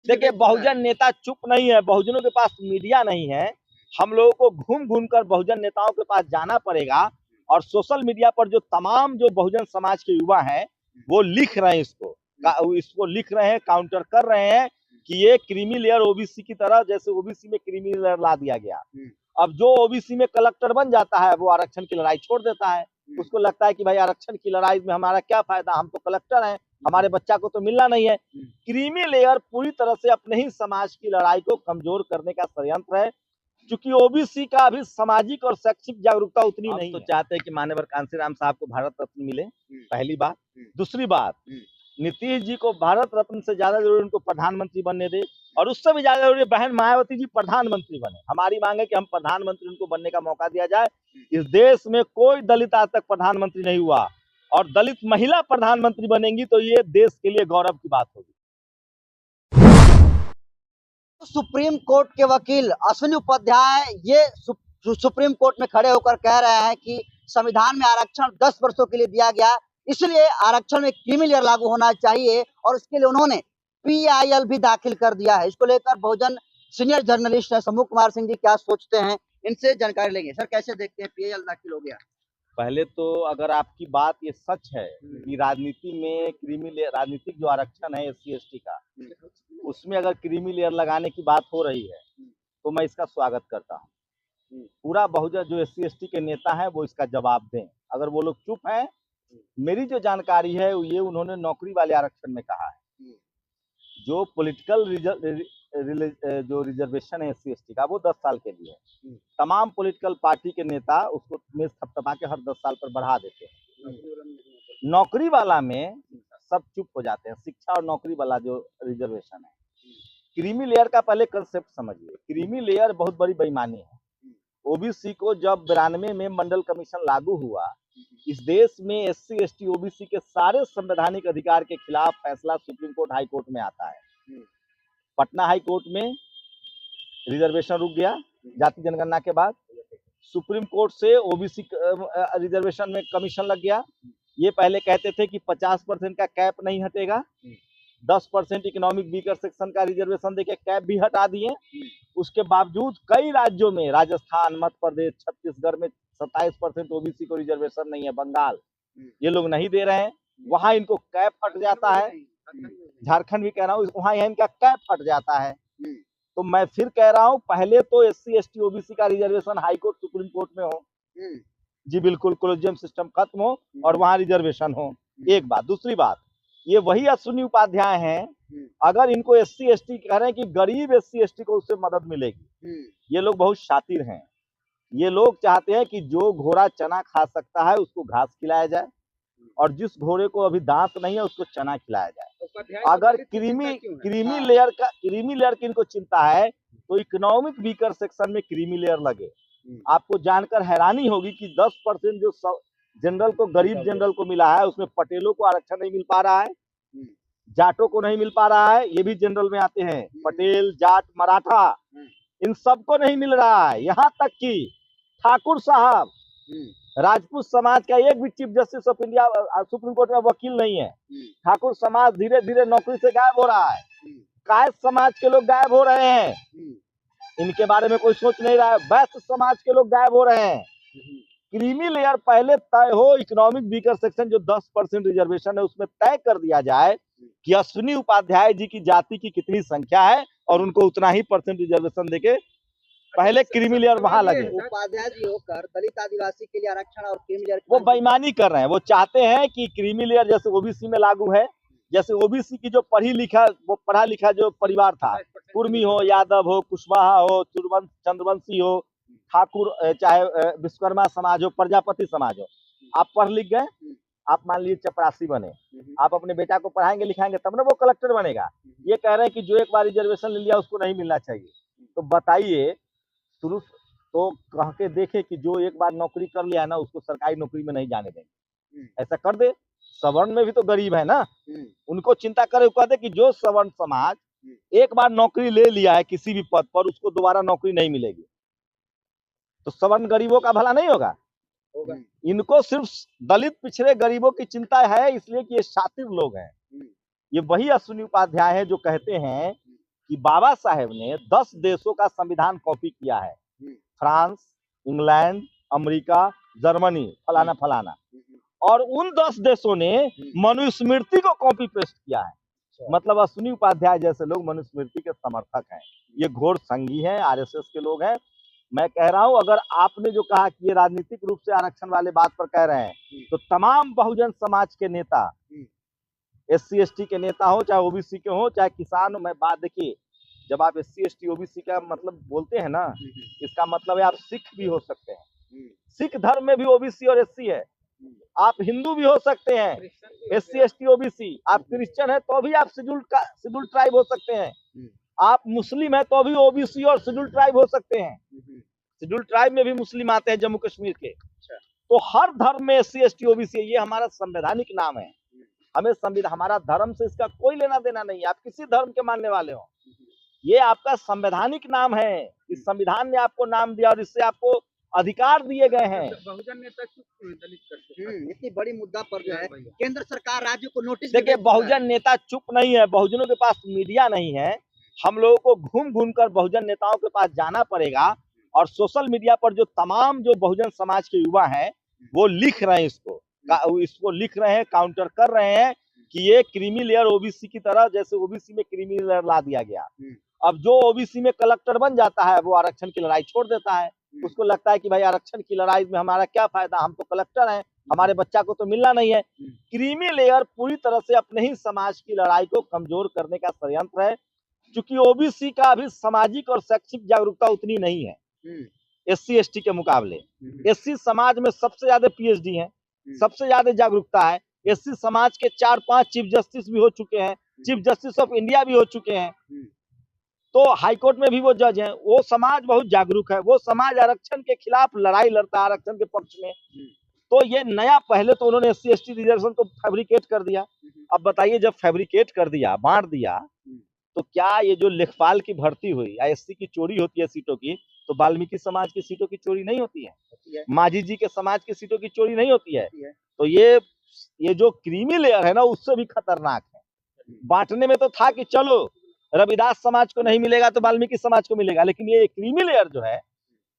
देखिए, बहुजन नेता चुप नहीं है, बहुजनों के पास मीडिया नहीं है। हम लोगों को घूम घूम कर बहुजन नेताओं के पास जाना पड़ेगा और सोशल मीडिया पर जो तमाम जो बहुजन समाज के युवा हैं वो लिख रहे हैं, इसको लिख रहे हैं, काउंटर कर रहे हैं कि ये क्रीमी लेयर ओबीसी की तरह, जैसे ओबीसी में क्रीमी लेयर ला दिया गया। अब जो ओबीसी में कलेक्टर बन जाता है वो आरक्षण की लड़ाई छोड़ देता है। उसको लगता है कि भाई आरक्षण की लड़ाई में हमारा क्या फायदा, हम तो कलेक्टर हैं, हमारे बच्चा को तो मिलना नहीं है। क्रीमी लेयर पूरी तरह से अपने ही समाज की लड़ाई को कमजोर करने का षड्यंत्र है, क्योंकि ओबीसी का अभी सामाजिक और शैक्षिक जागरूकता उतनी नहीं तो चाहते हैं कि माननीय कांशीराम साहब को भारत रत्न मिले, पहली बात। दूसरी बात, नीतीश जी को भारत रत्न से ज्यादा जरूरी उनको प्रधानमंत्री बनने दे, और उससे भी ज्यादा जरूरी बहन मायावती जी प्रधानमंत्री बने। हमारी मांग है कि हम प्रधानमंत्री उनको बनने का मौका दिया जाए। इस देश में कोई दलित आज तक प्रधानमंत्री नहीं हुआ, और दलित महिला प्रधानमंत्री बनेंगी तो ये देश के लिए गौरव की बात होगी। सुप्रीम कोर्ट के वकील अश्विनी उपाध्याय ये सुप्रीम कोर्ट में खड़े होकर कह रहे हैं कि संविधान में आरक्षण 10 वर्षों के लिए दिया गया, इसलिए आरक्षण में क्रीमी लेयर लागू होना चाहिए, और इसके लिए उन्होंने पीआईएल भी दाखिल कर दिया है। इसको लेकर बहुजन सीनियर जर्नलिस्ट है समूह कुमार सिंह जी क्या सोचते हैं, इनसे जानकारी लेंगे। सर, कैसे देखते हैं पीआईएल दाखिल हो गया? पहले तो अगर आपकी बात ये सच है कि राजनीति में राजनीतिक जो आरक्षण है SC ST का, उसमें अगर क्रीमी लेयर लगाने की बात हो रही है तो मैं इसका स्वागत करता हूँ। पूरा बहुजन जो SC ST के नेता हैं वो इसका जवाब दें। अगर वो लोग चुप हैं, मेरी जो जानकारी है ये उन्होंने नौकरी वाले आरक्षण में कहा है। जो पॉलिटिकल जो रिजर्वेशन है SC ST का वो 10 साल के लिए है। तमाम पॉलिटिकल पार्टी के नेता उसको मेज थपथपा के हर 10 साल पर बढ़ा देते हैं। नौकरी वाला में सब चुप हो जाते हैं। शिक्षा और नौकरी वाला जो रिजर्वेशन है, क्रीमी लेयर का पहले कंसेप्ट समझिए। क्रीमी लेयर बहुत बड़ी बेईमानी है। ओबीसी को जब 92 में मंडल कमीशन लागू हुआ, इस देश में SC ST OBC के सारे संवैधानिक अधिकार के खिलाफ फैसला सुप्रीम कोर्ट हाई कोर्ट में आता है। पटना हाई कोर्ट में रिजर्वेशन रुक गया जाति जनगणना के बाद। सुप्रीम कोर्ट से ओबीसी रिजर्वेशन में कमीशन लग गया। ये पहले कहते थे कि 50% का कैप नहीं हटेगा, 10% इकोनॉमिक वीकर सेक्शन का रिजर्वेशन देके कैप भी हटा दिए। उसके बावजूद कई राज्यों में, राजस्थान, मध्य प्रदेश, छत्तीसगढ़ में 27% ओबीसी को रिजर्वेशन नहीं है। बंगाल ये लोग नहीं दे रहे हैं, वहां इनको कैप हट जाता है। झारखंड भी कह रहा हूँ, वहां इनका कैप हट जाता है। तो मैं फिर कह रहा हूँ, पहले तो SC ST OBC का reservation high court supreme court में हो जी, बिल्कुल कोलेजियम सिस्टम खत्म हो और वहां रिजर्वेशन हो। एक बात। दूसरी बात, ये वही अश्विनी उपाध्याय हैं, अगर इनको SC ST कह रहे हैं कि गरीब SC ST को उससे मदद मिलेगी, ये लोग बहुत शातिर हैं। ये लोग चाहते हैं कि जो घोड़ा चना खा सकता है उसको घास खिलाया जाए, और जिस घोड़े को अभी दांत नहीं है उसको चना खिलाया जाए। अगर क्रीमी लेयर की इनको चिंता है तो इकोनॉमिक वीकर सेक्शन में क्रीमी लेयर लगे। आपको जानकर हैरानी होगी कि 10% जो जनरल को, गरीब जनरल को मिला है, उसमें पटेलों को आरक्षण नहीं मिल पा रहा है, जाटों को नहीं मिल पा रहा है, ये भी जनरल में आते हैं। पटेल, जाट, मराठा, इन सबको नहीं मिल रहा है। यहाँ तक कि ठाकुर साहब, राजपूत समाज का एक भी chief justice of India supreme court में वकील नहीं है। ठाकुर समाज धीरे धीरे नौकरी से गायब हो रहा है। कायस्थ समाज के लोग गायब हो रहे हैं, इनके बारे में कोई सोच नहीं रहा है। वैश्य समाज के लोग गायब हो रहे हैं। क्रीमी लेयर पहले तय हो, इकोनॉमिक वीकर सेक्शन जो 10% रिजर्वेशन है उसमें तय कर दिया जाए कि अश्विनी उपाध्याय जी की जाति की कितनी संख्या है और उनको उतना ही % रिजर्वेशन देके पहले क्रीमी लेयर वहां लगे। उपाध्याय जी होकर दलित आदिवासी के लिए आरक्षण और क्रीमी लेयर वो बेईमानी कर रहे हैं। वो चाहते हैं कि क्रीमी लेयर जैसे ओबीसी में लागू है, जैसे ओबीसी की जो पढ़ा लिखा जो परिवार था, कुर्मी हो, यादव हो, कुशवाहा हो, चंद्रवंशी हो, ठाकुर, चाहे विश्वकर्मा समाज हो, प्रजापति समाज हो, आप पढ़ लिख गए, आप मान लीजिए चपरासी बने, आप अपने बेटा को पढ़ाएंगे लिखाएंगे तब ना वो कलेक्टर बनेगा। ये कह रहे हैं कि जो एक बार रिजर्वेशन ले लिया उसको नहीं मिलना चाहिए। तो बताइए, शुरू तो कह के देखे कि जो एक बार नौकरी कर लिया है ना उसको सरकारी नौकरी में नहीं जाने देंगे, ऐसा कर दे। सवर्ण में भी तो गरीब है ना, उनको चिंता करे, कह दे कि जो सवर्ण समाज एक बार नौकरी ले लिया है किसी भी पद पर, उसको दोबारा नौकरी नहीं मिलेगी, तो सवर्ण गरीबों का भला नहीं होगा। इनको सिर्फ दलित पिछड़े गरीबों की चिंता है, इसलिए कि ये शातिर लोग हैं। ये वही अश्विनी उपाध्याय है जो कहते हैं कि बाबा साहेब ने 10 देशों का संविधान कॉपी किया है, फ्रांस, इंग्लैंड, अमेरिका, जर्मनी, फलाना फलाना, और उन 10 देशों ने मनुस्मृति को कॉपी पेस्ट किया है। मतलब अश्विनी उपाध्याय जैसे लोग मनुस्मृति के समर्थक हैं, ये घोर संघी हैं, आरएसएस के लोग हैं। मैं कह रहा हूं, अगर आपने जो कहा कि ये राजनीतिक रूप से आरक्षण वाले बात पर कह रहे हैं, तो तमाम बहुजन समाज के नेता, SC ST के नेता हो, चाहे ओबीसी के हो, चाहे किसान हो, मैं बात देखिए, जब आप SC ST ओबीसी का मतलब बोलते हैं ना, इसका मतलब है आप सिख भी हो सकते हैं, सिख धर्म में भी ओबीसी और SC है, आप हिंदू भी हो सकते हैं, SC ST ओबीसी, आप क्रिश्चियन है तो भी आप शेड्यूल ट्राइब हो सकते हैं, आप मुस्लिम है तो भी ओबीसी और शेड्यूल ट्राइब हो सकते हैं। शेड्यूल ट्राइब में भी मुस्लिम आते हैं जम्मू कश्मीर के। तो हर धर्म में SC ST ओबीसी, ये हमारा संवैधानिक नाम है। हमें संविधान, हमारा धर्म से इसका कोई लेना देना नहीं है, आप किसी धर्म के मानने वाले हो, ये आपका संवैधानिक नाम है। इस संविधान ने आपको नाम दिया और इससे आपको अधिकार दिए गए हैं। बहुजन नेता दलित करते इतनी बड़ी मुद्दा पर जो है केंद्र सरकार राज्य को नोटिस देखिए, बहुजन नेता चुप नहीं है, बहुजनों के पास मीडिया नहीं है, हम लोगों को घूम घूम कर बहुजन नेताओं के पास जाना पड़ेगा, और सोशल मीडिया पर जो तमाम जो बहुजन समाज के युवा हैं वो लिख रहे हैं, इसको लिख रहे हैं, काउंटर कर रहे हैं कि ये क्रीमी लेयर ओबीसी की तरह, जैसे ओबीसी में क्रीमी लेयर ला दिया गया। अब जो ओबीसी में कलेक्टर बन जाता है वो आरक्षण की लड़ाई छोड़ देता है, उसको लगता है कि भाई आरक्षण की लड़ाई में हमारा क्या फायदा, हम तो कलेक्टर हैं, हमारे बच्चा को तो मिलना नहीं है। क्रीमी लेयर पूरी तरह से अपने ही समाज की लड़ाई को कमजोर करने का षड्यंत्र है, क्योंकि ओबीसी का अभी सामाजिक और शैक्षिक जागरूकता उतनी नहीं है SC ST के मुकाबले। SC समाज में सबसे ज्यादा PhD है, सबसे ज्यादा जागरूकता है। SC समाज के 4-5 चीफ जस्टिस भी हो चुके हैं, चीफ जस्टिस ऑफ इंडिया भी हो चुके हैं, तो हाईकोर्ट में भी वो जज हैं। वो समाज बहुत जागरूक है, वो समाज आरक्षण के खिलाफ लड़ाई लड़ता है, आरक्षण के पक्ष में। तो ये नया, पहले तो उन्होंने SC ST रिजर्वेशन को फैब्रिकेट कर दिया। अब बताइए, जब फैब्रिकेट कर दिया, बांट दिया, तो क्या ये जो लेखपाल की भर्ती हुई या SC की चोरी होती है सीटों की, तो वाल्मीकि समाज की सीटों की चोरी नहीं होती है, माझी जी के समाज की सीटों की चोरी नहीं होती है। तो ये जो क्रीमी लेयर है ना, उससे भी खतरनाक है। बांटने में तो था कि चलो रविदास समाज को नहीं मिलेगा तो वाल्मीकि समाज को मिलेगा, लेकिन ये क्रीमी लेयर जो है,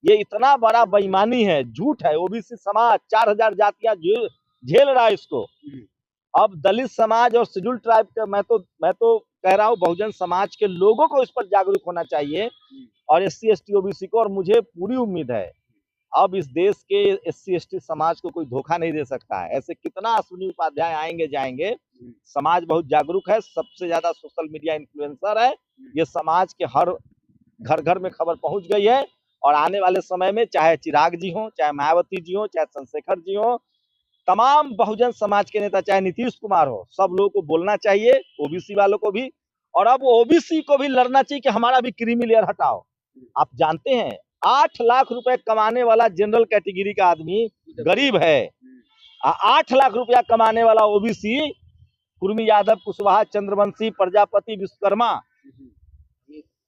ये इतना बड़ा बेईमानी है, झूठ है। ओबीसी समाज 4000 जातियां झेल रहा है इसको। अब दलित समाज और शेड्यूल ट्राइब का, मैं तो कह रहा हूँ, बहुजन समाज के लोगों को इस पर जागरूक होना चाहिए, और SC ST ओबीसी को। और मुझे पूरी उम्मीद है अब इस देश के SC ST समाज को कोई धोखा नहीं दे सकता है। ऐसे कितना अश्विनी उपाध्याय आएंगे जाएंगे, समाज बहुत जागरूक है, सबसे ज्यादा सोशल मीडिया इन्फ्लुएंसर है, ये समाज के हर घर घर में खबर पहुंच गई है। और आने वाले समय में चाहे चिराग जी हो, चाहे मायावती जी हो, चाहे चंद्रशेखर जी हो, तमाम बहुजन समाज के नेता, चाहे नीतीश कुमार हो, सब लोगों को बोलना चाहिए, ओबीसी वालों को भी। और अब ओबीसी को भी लड़ना चाहिए कि हमारा भी क्रीमी लेयर हटाओ। आप जानते हैं 8 लाख रुपए कमाने वाला जनरल कैटेगरी का आदमी गरीब है, 8 लाख रुपया कमाने वाला ओबीसी, कुर्मी यादव, कुशवाहा, चंद्रवंशी, प्रजापति, विश्वकर्मा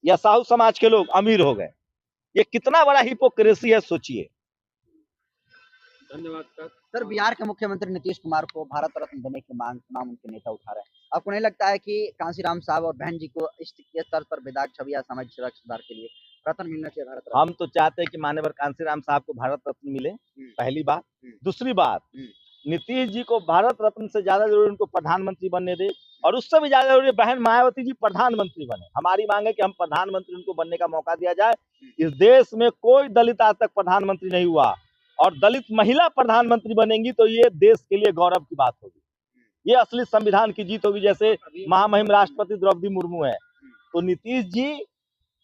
या साहू समाज के लोग अमीर हो गए। ये कितना बड़ा हिपोक्रेसी है, सोचिए। धन्यवाद सर, बिहार के मुख्यमंत्री नीतीश कुमार को भारत रत्न देने की मांग तमाम उनके नेता उठा रहे हैं। आपको नहीं लगता है कि कांशीराम साहब और बहन जी को इस स्तर पर बेदाग छवि या सामाजिक सेवा के सुधार के लिए रत्न मिलना चाहिए? भारत रत्न हम तो चाहते हैं कि माननीय कांशीराम साहब को भारत रत्न मिले, पहली बात। दूसरी बात, नीतीश जी को भारत रत्न से ज्यादा जरूरी उनको प्रधानमंत्री बनने दे, और उससे भी ज्यादा जरूरी बहन मायावती जी प्रधानमंत्री बने। हमारी मांग है कि हम प्रधानमंत्री उनको बनने का मौका दिया जाए। इस देश में कोई दलित आज तक प्रधानमंत्री नहीं हुआ, और दलित महिला प्रधानमंत्री बनेंगी तो ये देश के लिए गौरव की बात होगी, ये असली संविधान की जीत होगी। जैसे महामहिम राष्ट्रपति द्रौपदी मुर्मू है, तो नीतीश जी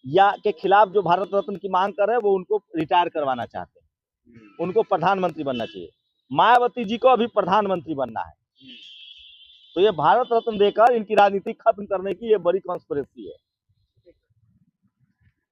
या के खिलाफ जो भारत रत्न की मांग कर रहे हैं, वो उनको रिटायर करवाना चाहते हैं, उनको प्रधानमंत्री बनना चाहिए। मायावती जी को अभी प्रधानमंत्री बनना है, तो ये भारत रत्न देकर इनकी राजनीति खत्म करने की ये बड़ी कॉन्स्पिरेसी है।